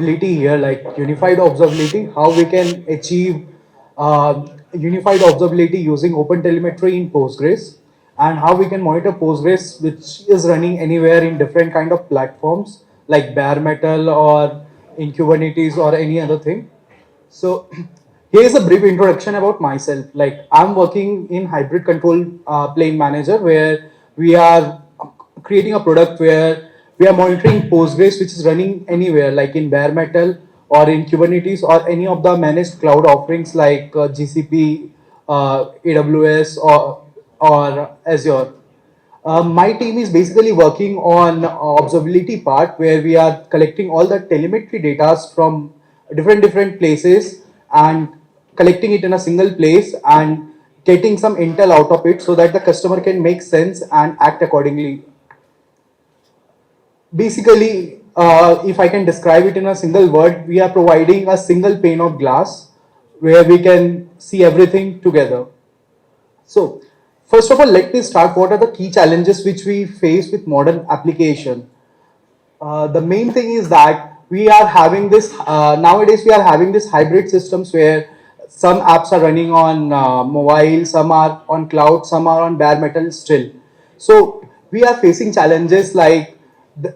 here, like unified observability, how we can achieve unified observability using OpenTelemetry in Postgres, and how we can monitor Postgres, which is running anywhere in different kind of platforms like bare metal or in Kubernetes or any other thing. So here's a brief introduction about myself. Like I'm working in hybrid control plane manager, where we are creating a product where we are monitoring Postgres, which is running anywhere, like in bare metal or in Kubernetes or any of the managed cloud offerings like GCP, AWS, or Azure. My team is basically working on observability part, where we are collecting all the telemetry data from different places and collecting it in a single place and getting some intel out of it so that the customer can make sense and act accordingly. Basically, if I can describe it in a single word, we are providing a single pane of glass where we can see everything together. So, first of all, let me start. What are the key challenges which we face with modern application? The main thing is that we are having this nowadays. We are having this hybrid systems where some apps are running on mobile, some are on cloud, some are on bare metal still. So we are facing challenges like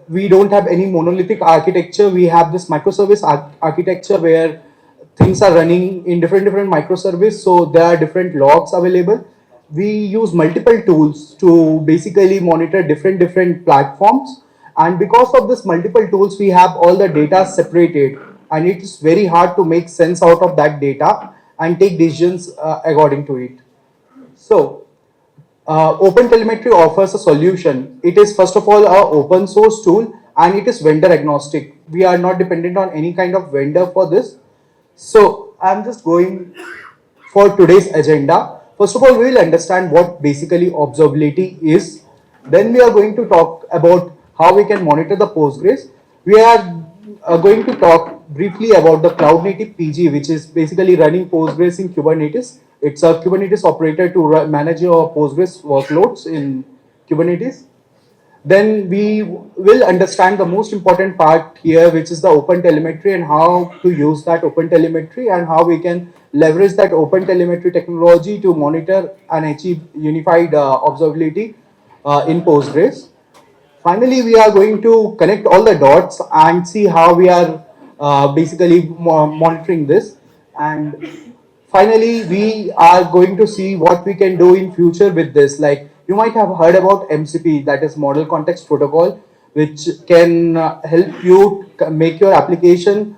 we don't have any monolithic architecture. We have this microservice architecture where things are running in different microservices, so there are different logs available. We use multiple tools to basically monitor different platforms, and because of this multiple tools we have all the data separated, and it is very hard to make sense out of that data and take decisions according to it. So OpenTelemetry offers a solution. It is first of all a open source tool, and it is vendor agnostic. We are not dependent on any kind of vendor for this. So I'm just going for today's agenda. First of all, we will understand what basically observability is. Then we are going to talk about how we can monitor the Postgres. We are going to talk briefly about the cloud native PG, which is basically running Postgres in Kubernetes. It's a Kubernetes operator to manage your Postgres workloads in Kubernetes. Then we will understand the most important part here, which is the open telemetry and how to use that open telemetry and how we can leverage that open telemetry technology to monitor and achieve unified observability in Postgres. Finally, we are going to connect all the dots and see how we are basically monitoring this. And finally, we are going to see what we can do in future with this. Like you might have heard about MCP, that is Model Context Protocol, which can help you make your application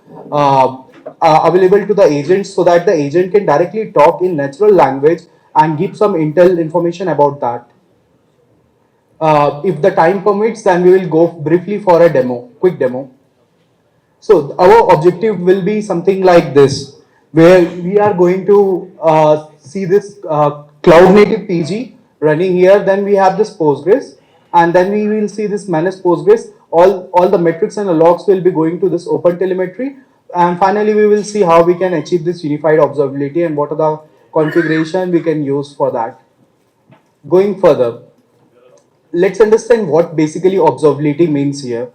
available to the agent so that the agent can directly talk in natural language and give some intel information about that. If the time permits, then we will go briefly for a quick demo. So our objective will be something like this, where we are going to see this cloud native PG running here. Then we have this Postgres, and then we will see this managed Postgres. All the metrics and the logs will be going to this open telemetry, and finally we will see how we can achieve this unified observability and what are the configuration we can use for that. Going further, let's understand what basically observability means here.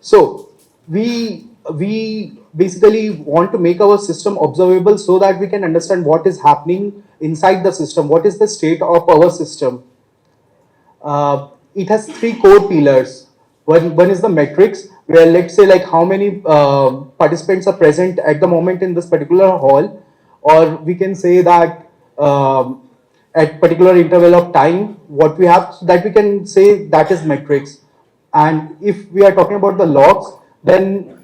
So we basically want to make our system observable so that we can understand what is happening inside the system, what is the state of our system. It has three core pillars. One is the metrics, where let's say like how many participants are present at the moment in this particular hall, or we can say that at particular interval of time, what we have, so that we can say that is metrics. And if we are talking about the logs, then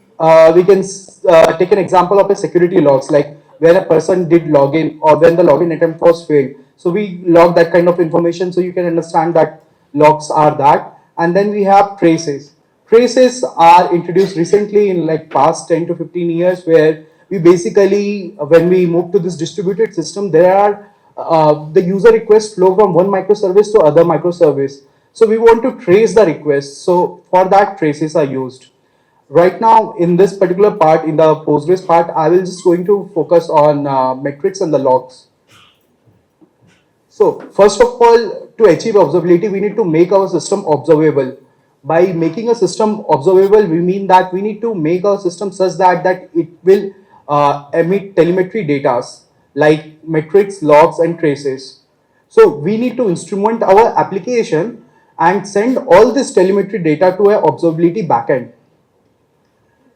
we can take an example of a security logs, like where a person did login or when the login attempt was failed. So we log that kind of information, so you can understand that logs are that. And then we have traces. Traces are introduced recently in like past 10 to 15 years, where we basically, when we move to this distributed system, there are the user requests flow from one microservice to other microservice. So we want to trace the request. So for that, traces are used. Right now, in this particular part, in the Postgres part, I will just going to focus on metrics and the logs. So first of all, to achieve observability, we need to make our system observable. By making a system observable, we mean that we need to make a system such that it will emit telemetry data like metrics, logs, and traces. So we need to instrument our application and send all this telemetry data to a observability backend.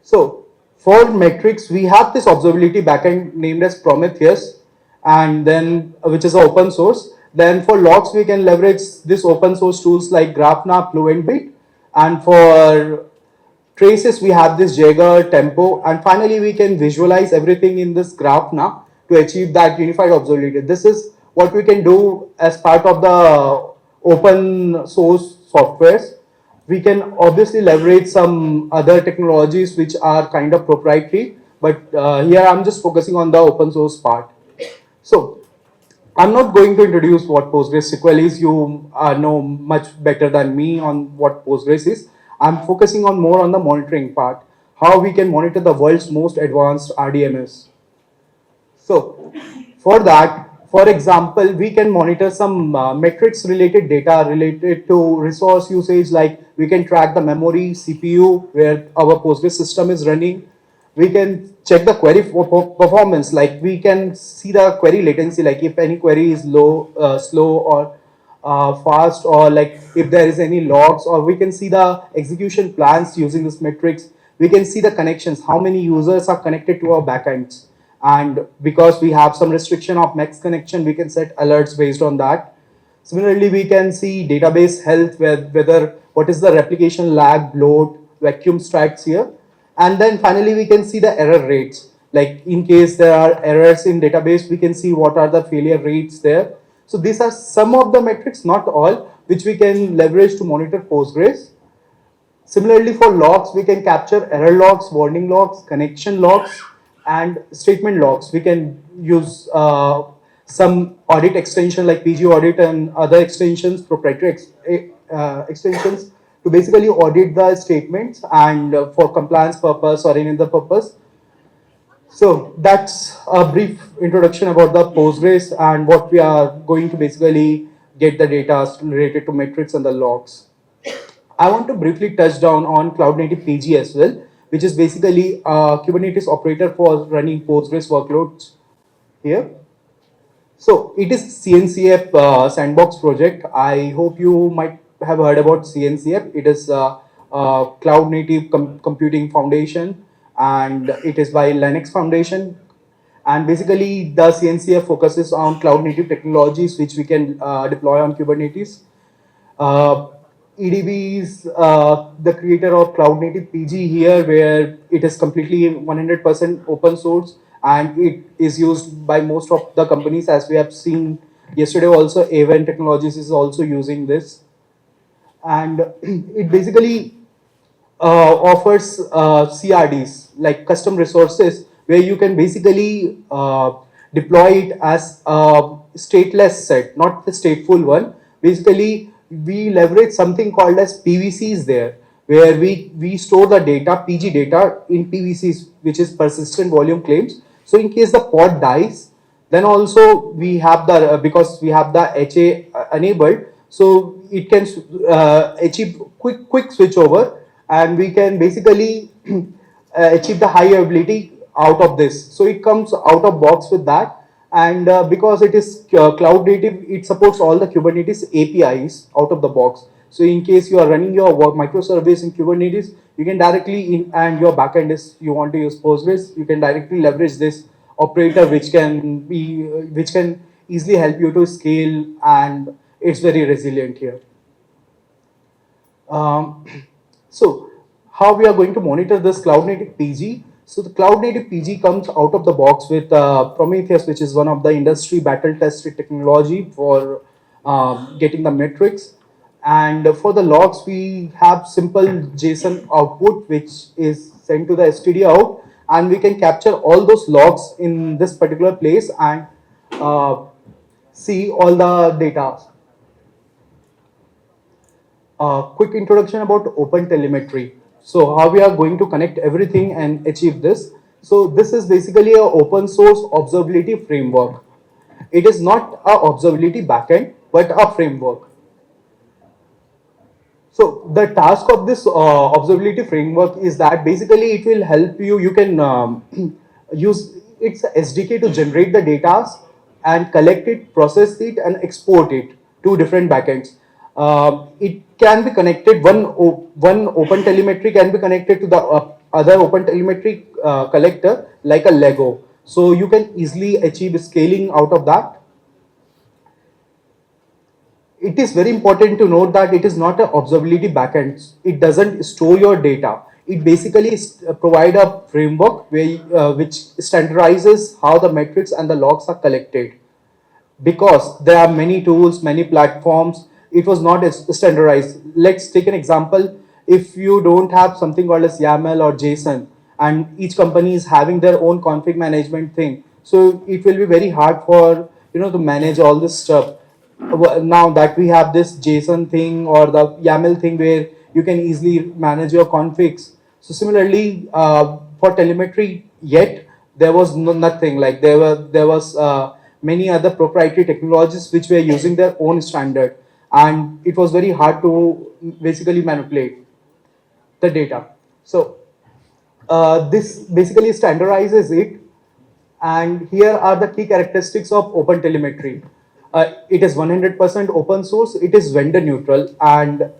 So for metrics, we have this observability backend named as Prometheus, and then which is open source. Then for logs, we can leverage this open source tools like Grafana, Fluentbit, and for traces, we have this Jaeger, Tempo, and finally we can visualize everything in this graph now to achieve that unified observability. This is what we can do as part of the open source softwares. We can obviously leverage some other technologies which are kind of proprietary, but here I'm just focusing on the open source part. So I'm not going to introduce what PostgreSQL is. You know much better than me on what Postgres is. I'm focusing on more on the monitoring part, how we can monitor the world's most advanced RDMS. So for that, for example, we can monitor some metrics related data related to resource usage, like we can track the memory, CPU, where our Postgres system is running. We can check the query performance, like we can see the query latency, like if any query is low, slow, or fast, or like if there is any logs, or we can see the execution plans using this metrics. We can see the connections, how many users are connected to our backends, and because we have some restriction of max connection, we can set alerts based on that. Similarly, we can see database health, whether what is the replication lag, load, vacuum strikes here. And then finally, we can see the error rates. Like in case there are errors in database, we can see what are the failure rates there. So these are some of the metrics, not all, which we can leverage to monitor Postgres. Similarly, for logs, we can capture error logs, warning logs, connection logs, and statement logs. We can use some audit extension like PG audit and other extensions, proprietary extensions, to basically audit the statements and for compliance purpose or any other purpose. So that's a brief introduction about the Postgres and what we are going to basically get the data related to metrics and the logs. I want to briefly touch down on Cloud Native PG as well, which is basically a Kubernetes operator for running Postgres workloads here. So it is CNCF sandbox project. I hope you might have heard about CNCF. It is Cloud Native Computing Foundation, and it is by Linux Foundation. And basically, the CNCF focuses on cloud native technologies which we can deploy on Kubernetes. Uh, EDB is the creator of Cloud Native PG here, where it is completely 100% open source and it is used by most of the companies, as we have seen yesterday. Also, Avent Technologies is also using this, and it basically offers CRDs, like custom resources, where you can basically deploy it as a stateless set, not the stateful one. Basically, we leverage something called as PVCs there, where we store the data, PG data, in PVCs, which is persistent volume claims. So in case the pod dies, then also we have the because we have the HA enabled, so it can achieve quick switch over, and we can basically achieve the high availability out of this. So it comes out of box with that, and because it is cloud native, it supports all the Kubernetes APIs out of the box. So in case you are running your work microservice in Kubernetes, you can directly and your backend is you want to use Postgres, you can directly leverage this operator, which can easily help you to scale, and it's very resilient here. Um, so how we are going to monitor this cloud native PG? So the cloud native PG comes out of the box with Prometheus, which is one of the industry battle tested technology for getting the metrics. And for the logs, we have simple JSON output, which is sent to the STD out, and we can capture all those logs in this particular place and see all the data. Quick introduction about OpenTelemetry. So how we are going to connect everything and achieve this. So this is basically an open source observability framework. It is not a observability backend, but a framework. So the task of this observability framework is that basically it will help you. You can use its SDK to generate the data and collect it, process it, and export it to different backends. It can be connected. One open telemetry can be connected to the other open telemetry collector like a Lego. So you can easily achieve scaling out of that. It is very important to note that it is not an observability backend. It doesn't store your data. It basically provide a framework which standardizes how the metrics and the logs are collected. Because there are many tools, many platforms, it was not standardized. Let's take an example. If you don't have something called as YAML or JSON, and each company is having their own config management thing, so it will be very hard for to manage all this stuff. Now that we have this JSON thing or the YAML thing where you can easily manage your configs. So similarly, for telemetry, yet there was nothing like there was many other proprietary technologies which were using their own standard, and it was very hard to basically manipulate the data. So this basically standardizes it, and here are the key characteristics of OpenTelemetry. It is 100% open source, it is vendor neutral and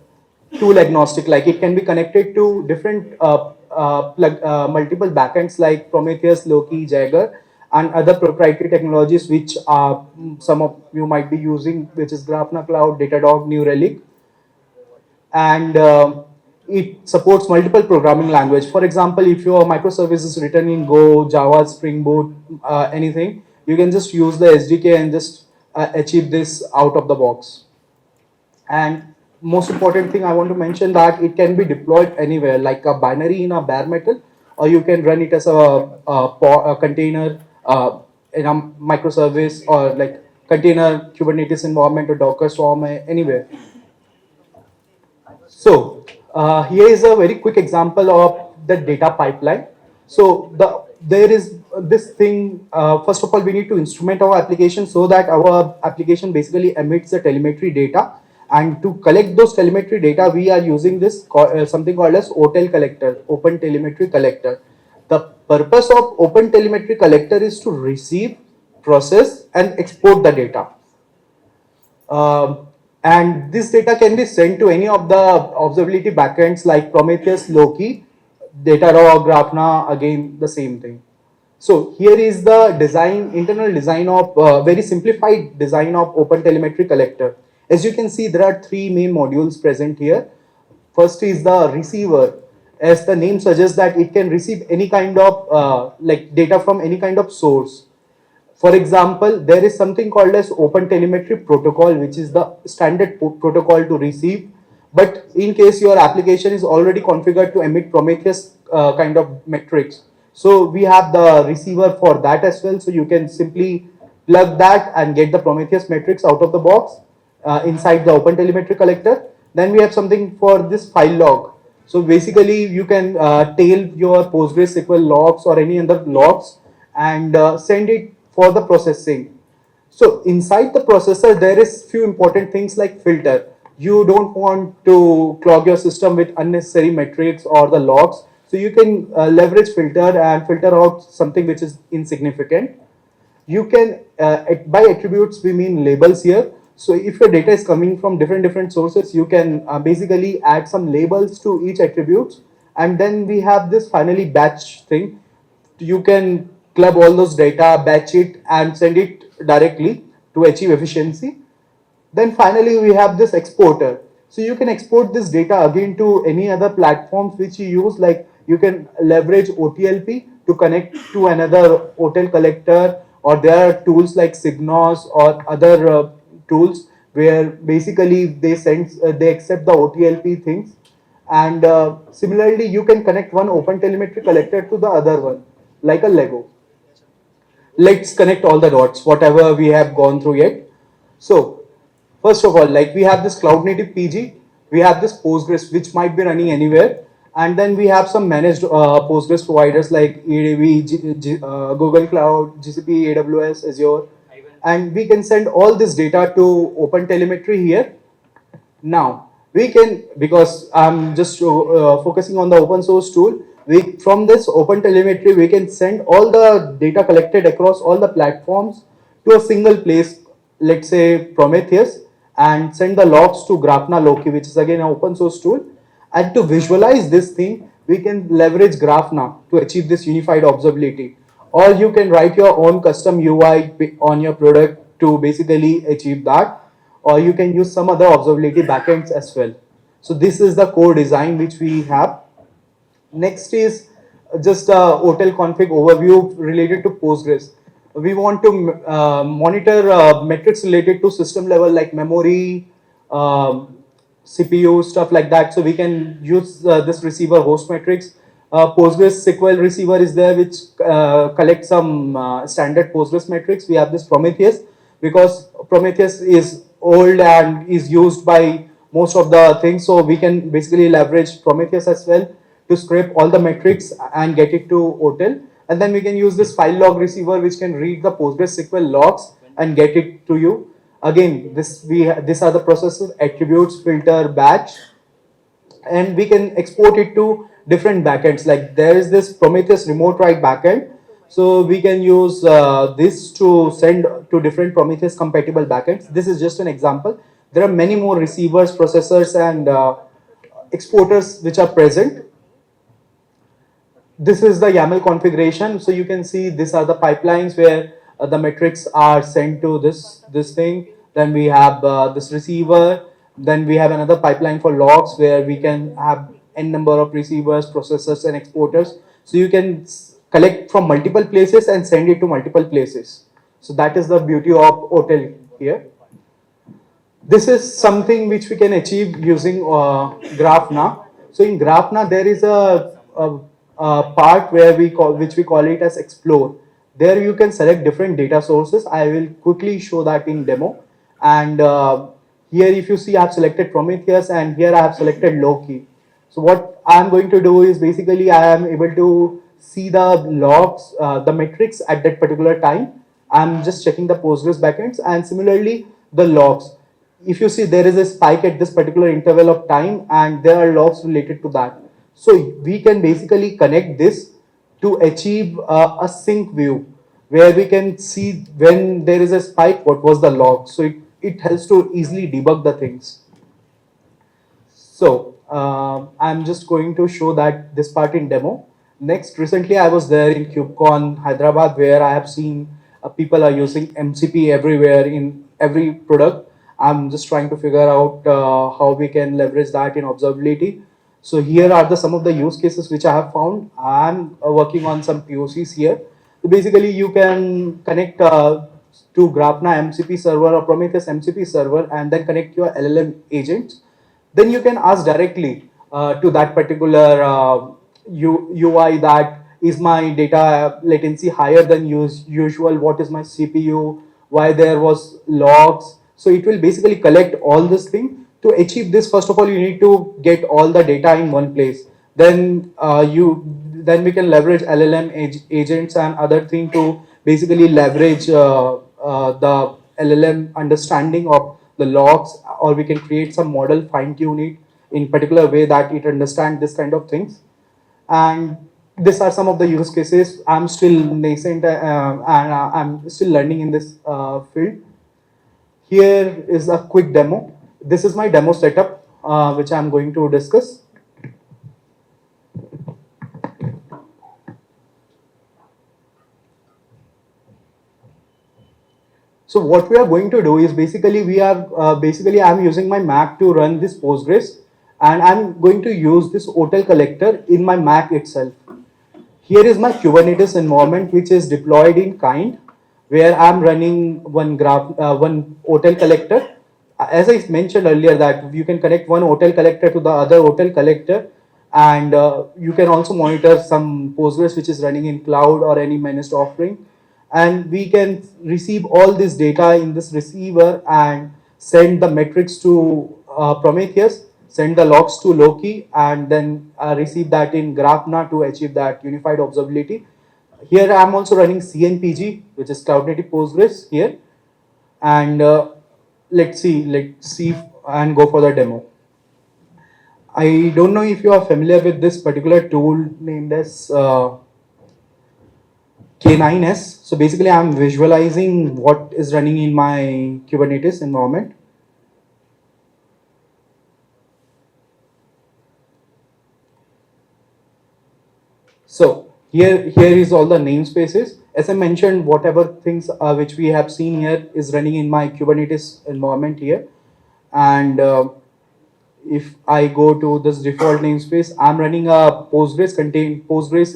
tool agnostic, like it can be connected to different multiple backends like Prometheus, Loki, Jagger, and other proprietary technologies which some of you might be using, which is Grafana Cloud, Datadog, New Relic, and it supports multiple programming language. For example, if your microservice is written in Go, Java, Spring Boot, anything, you can just use the SDK and just achieve this out of the box. And most important thing I want to mention that it can be deployed anywhere, like a binary in a bare metal, or you can run it as a container in a microservice, or like container Kubernetes environment or Docker Swarm, anywhere. So here is a very quick example of the data pipeline. So there is this thing. First of all, we need to instrument our application so that our application basically emits the telemetry data. And to collect those telemetry data, we are using this something called as OTel collector, Open Telemetry Collector. The purpose of Open Telemetry Collector is to receive, process, and export the data. And this data can be sent to any of the observability backends like Prometheus, Loki, Datadog, Grafana, again the same thing. So here is the design, internal design of very simplified design of OpenTelemetry collector. As you can see, there are three main modules present here. First is the receiver. As the name suggests that it can receive any kind of like data from any kind of source. For example, there is something called as OpenTelemetry protocol, which is the standard protocol to receive. But in case your application is already configured to emit Prometheus kind of metrics, so we have the receiver for that as well. So you can simply plug that and get the Prometheus metrics out of the box inside the OpenTelemetry collector. Then we have something for this file log. So basically, you can tail your PostgreSQL logs or any other logs and send it for the processing. So inside the processor, there is few important things like filter. You don't want to clog your system with unnecessary metrics or the logs. So you can leverage filter and filter out something which is insignificant. You can, by attributes, we mean labels here. So if your data is coming from different sources, you can basically add some labels to each attribute. And then we have this finally batch thing. You can club all those data, batch it, and send it directly to achieve efficiency. Then finally, we have this exporter. So you can export this data again to any other platforms which you use, like you can leverage OTLP to connect to another hotel collector, or there are tools like Signos or other tools where basically they accept the OTLP things. And similarly, you can connect one OpenTelemetry collector to the other one, like a Lego. Let's connect all the dots, whatever we have gone through yet. So, first of all, like we have this cloud native PG, we have this Postgres, which might be running anywhere, and then we have some managed Postgres providers like EDB, Google Cloud, GCP, AWS, Azure, and we can send all this data to OpenTelemetry here. Now, we can, because I'm just focusing on the open source tool, we from this OpenTelemetry we can send all the data collected across all the platforms to a single place, let's say Prometheus, and send the logs to Grafana Loki, which is again an open source tool. And to visualize this thing, we can leverage Grafana to achieve this unified observability. Or you can write your own custom UI on your product to basically achieve that. Or you can use some other observability backends as well. So this is the core design which we have. Next is just a hotel config overview related to Postgres. We want to monitor metrics related to system level like memory, CPU, stuff like that. So we can use this receiver host metrics. PostgreSQL receiver is there, which collects some standard Postgres metrics. We have this Prometheus, because Prometheus is old and is used by most of the things. So we can basically leverage Prometheus as well to scrape all the metrics and get it to hotel. And then we can use this file log receiver, which can read the PostgreSQL logs and get it to you. Again, these are the processes: attributes, filter, batch, and we can export it to different backends. Like there is this Prometheus remote write backend, so we can use this to send to different Prometheus compatible backends. This is just an example. There are many more receivers, processors, and exporters which are present. This is the YAML configuration. So you can see these are the pipelines where the metrics are sent to this thing. Then we have this receiver. Then we have another pipeline for logs where we can have n number of receivers, processors, and exporters. So you can collect from multiple places and send it to multiple places. So that is the beauty of hotel here. This is something which we can achieve using Grafana. So in Grafana, there is a part where which we call it as explore. There you can select different data sources. I will quickly show that in demo. And here, if you see, I have selected Prometheus, and here I have selected Loki. So what I am going to do is basically I am able to see the logs, the metrics at that particular time. I'm just checking the Postgres backends, and similarly the logs. If you see, there is a spike at this particular interval of time, and there are logs related to that. So we can basically connect this to achieve a sync view, where we can see when there is a spike, what was the log. So it helps to easily debug the things. So I'm just going to show that this part in demo. Next, recently I was there in KubeCon Hyderabad, where I have seen people are using MCP everywhere in every product. I'm just trying to figure out how we can leverage that in observability. So here are some of the use cases which I have found. I'm working on some POCs here. So basically, you can connect to Grafana MCP server or Prometheus MCP server, and then connect your LLM agents. Then you can ask directly to that particular UI that is my data latency higher than usual, what is my CPU, why there was logs. So it will basically collect all this thing. To achieve this, first of all, you need to get all the data in one place. Then we can leverage LLM agents and other thing to basically leverage the LLM understanding of the logs, or we can create some model, fine tune it in particular way that it understands this kind of things. And these are some of the use cases. I'm still nascent and I'm still learning in this field. Here is a quick demo. This is my demo setup, which I'm going to discuss. So what we are going to do is basically I'm using my Mac to run this Postgres, and I'm going to use this hotel collector in my Mac itself. Here is my Kubernetes environment, which is deployed in kind, where I'm running one hotel collector. As I mentioned earlier, that you can connect one hotel collector to the other hotel collector, and you can also monitor some Postgres which is running in cloud or any managed offering. And we can receive all this data in this receiver and send the metrics to Prometheus, send the logs to Loki, and then receive that in Grafana to achieve that unified observability. Here I'm also running CNPG, which is Cloud Native Postgres here. And let's see and go for the demo. I don't know if you are familiar with this particular tool named as K9s. So basically, I'm visualizing what is running in my Kubernetes environment. So here is all the namespaces. As I mentioned, whatever things which we have seen here is running in my Kubernetes environment here. And if I go to this default namespace, I'm running a Postgres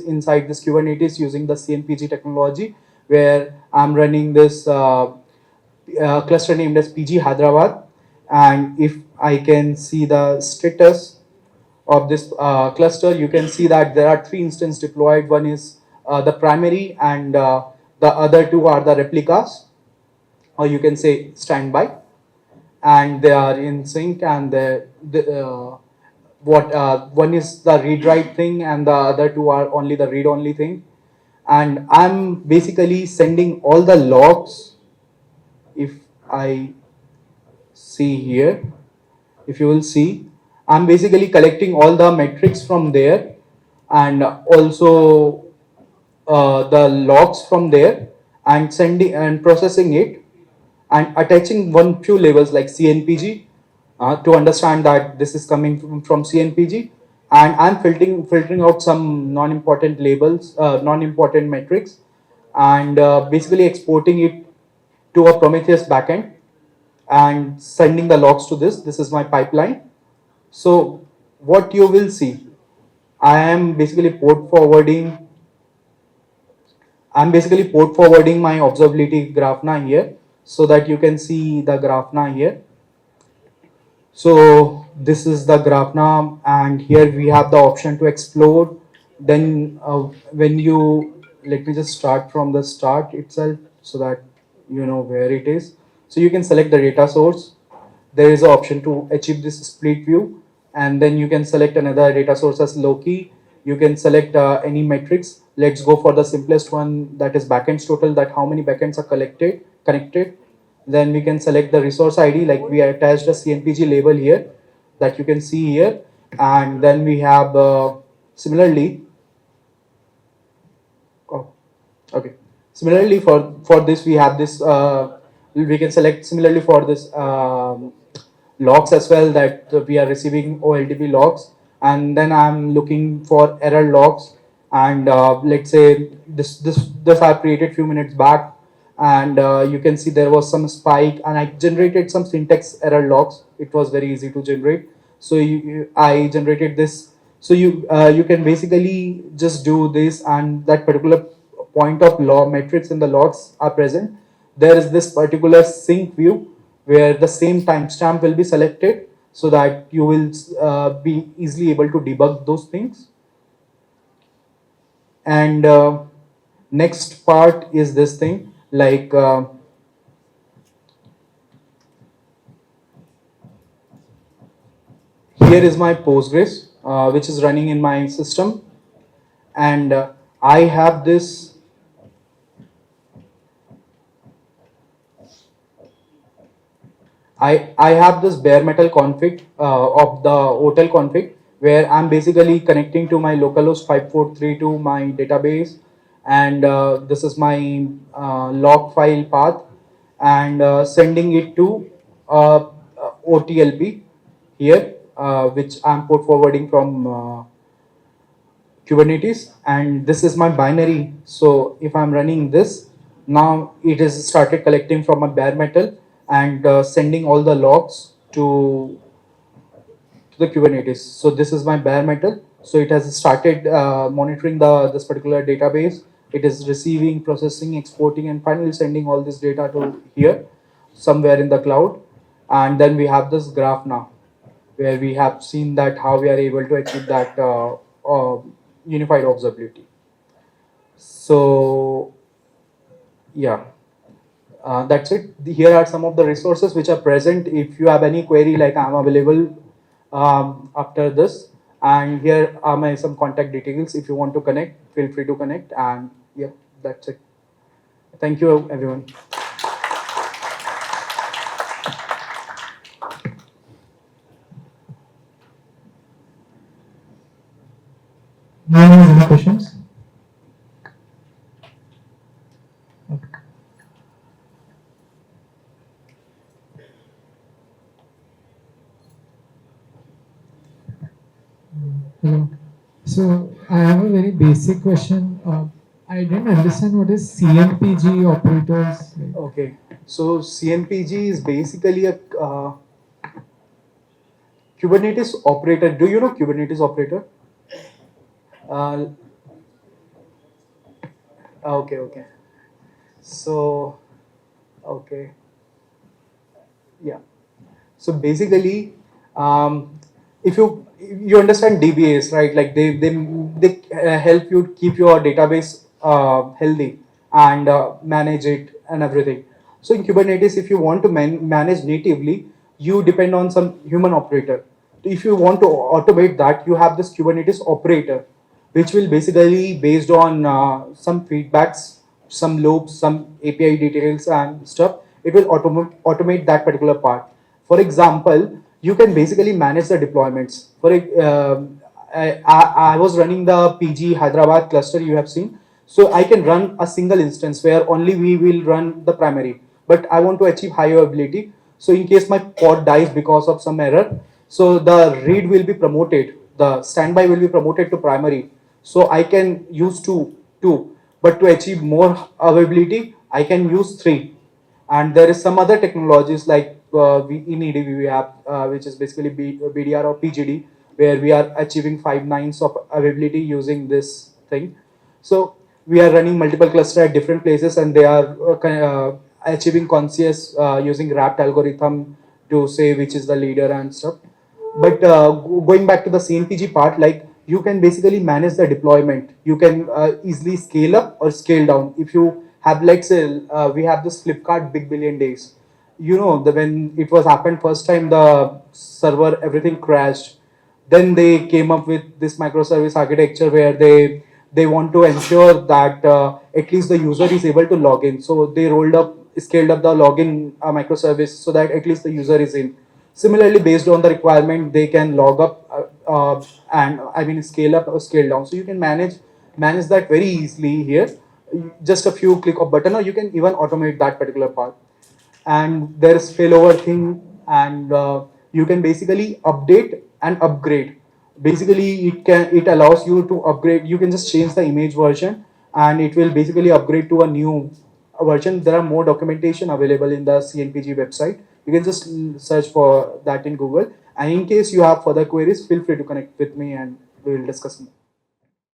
inside this Kubernetes using the CNPG technology, where I'm running this cluster named as PG Hyderabad. And if I can see the status of this cluster, you can see that there are three instances deployed. One is the primary, and the other two are the replicas, or you can say standby, and they are in sync. And what one is the read write thing, and the other two are only the read only thing. And I'm basically sending all the logs. If I see here, if you will see, I'm basically collecting all the metrics from there, and also the logs from there, and sending and processing it, and attaching one few labels like CNPG to understand that this is coming from CNPG. And I'm filtering out some non-important labels, non-important metrics, and basically exporting it to a Prometheus backend and sending the logs to this. This is my pipeline. So what you will see, I am basically port forwarding. I'm basically port forwarding my observability Grafana here, so that you can see the Grafana here. So this is the Grafana, and here we have the option to explore. Then when you, let me just start from the start itself so that you know where it is. So you can select the data source. There is an option to achieve this split view, and then you can select another data source as Loki. You can select any metrics. Let's go for the simplest one, that is backends total, that how many backends are connected. Then we can select the resource ID, like we attached a CNPG label here that you can see here. And then we have similarly, oh, okay. Similarly for this we have this, we can select similarly for this logs as well, that we are receiving OLTP logs. And then I'm looking for error logs. And let's say this I created few minutes back, and you can see there was some spike, and I generated some syntax error logs. It was very easy to generate. So I generated this. So you can basically just do this, and that particular point of log metrics in the logs are present. There is this particular sync view where the same timestamp will be selected, so that you will be easily able to debug those things. And next part is this thing, like here is my Postgres, which is running in my system. And I have this, I have this bare metal config of the hotel config, where I'm basically connecting to my localhost 5432, my database. And this is my log file path, and sending it to OTLP here, which I'm port forwarding from Kubernetes. And this is my binary. So if I'm running this, now it is started collecting from a bare metal, and sending all the logs to the Kubernetes. So this is my bare metal. So it has started monitoring this particular database. It is receiving, processing, exporting, and finally sending all this data to here, somewhere in the cloud. And then we have this graph now, where we have seen that how we are able to achieve that unified observability. So yeah, that's it. Here are some of the resources which are present. If you have any query, like, I'm available after this. And here are my some contact details. If you want to connect, feel free to connect. And yeah, that's it. Thank you, everyone. No one has any questions? Okay. Hello. So I have a very basic question. I didn't understand what is CMPG operators. Like. Okay, so CNPG is basically a Kubernetes operator. Do you know Kubernetes operator? Uh, okay, okay. So, okay, yeah. So basically, if you understand DBAs, right? Like they help you keep your database healthy and manage it and everything. So in Kubernetes, if you want to manage natively, you depend on some human operator. If you want to automate that, you have this Kubernetes operator, which will basically based on some feedbacks, some loops, some API details and stuff. It will automate that particular part. For example, you can basically manage the deployments. I was running the PG Hyderabad cluster you have seen. So I can run a single instance where only we will run the primary. But I want to achieve higher ability. So in case my pod dies because of some error, so the read will be promoted. The standby will be promoted to primary. So I can use two. But to achieve more availability, I can use three. And there is some other technologies like in EDV we have, which is basically BDR or PGD, where we are achieving 5 nines of availability using this thing. So we are running multiple cluster at different places, and they are achieving conscious using wrapped algorithm to say which is the leader and stuff. But going back to the CNPG part, like you can basically manage the deployment. You can easily scale up or scale down. If you have like say we have this Flipkart Big Billion Days. You know the when it was happened first time, the server everything crashed. Then they came up with this microservice architecture where they want to ensure that at least the user is able to log in. So they scaled up the login microservice so that at least the user is in. Similarly, based on the requirement, they can log up and I mean scale up or scale down. So you can manage that very easily here. Just a few click of button, or you can even automate that particular part. And there is failover thing, and you can basically update and upgrade. Basically, it allows you to upgrade. You can just change the image version, and it will basically upgrade to a new version. There are more documentation available in the CNPG website. You can just search for that in Google. And in case you have further queries, feel free to connect with me and we will discuss more.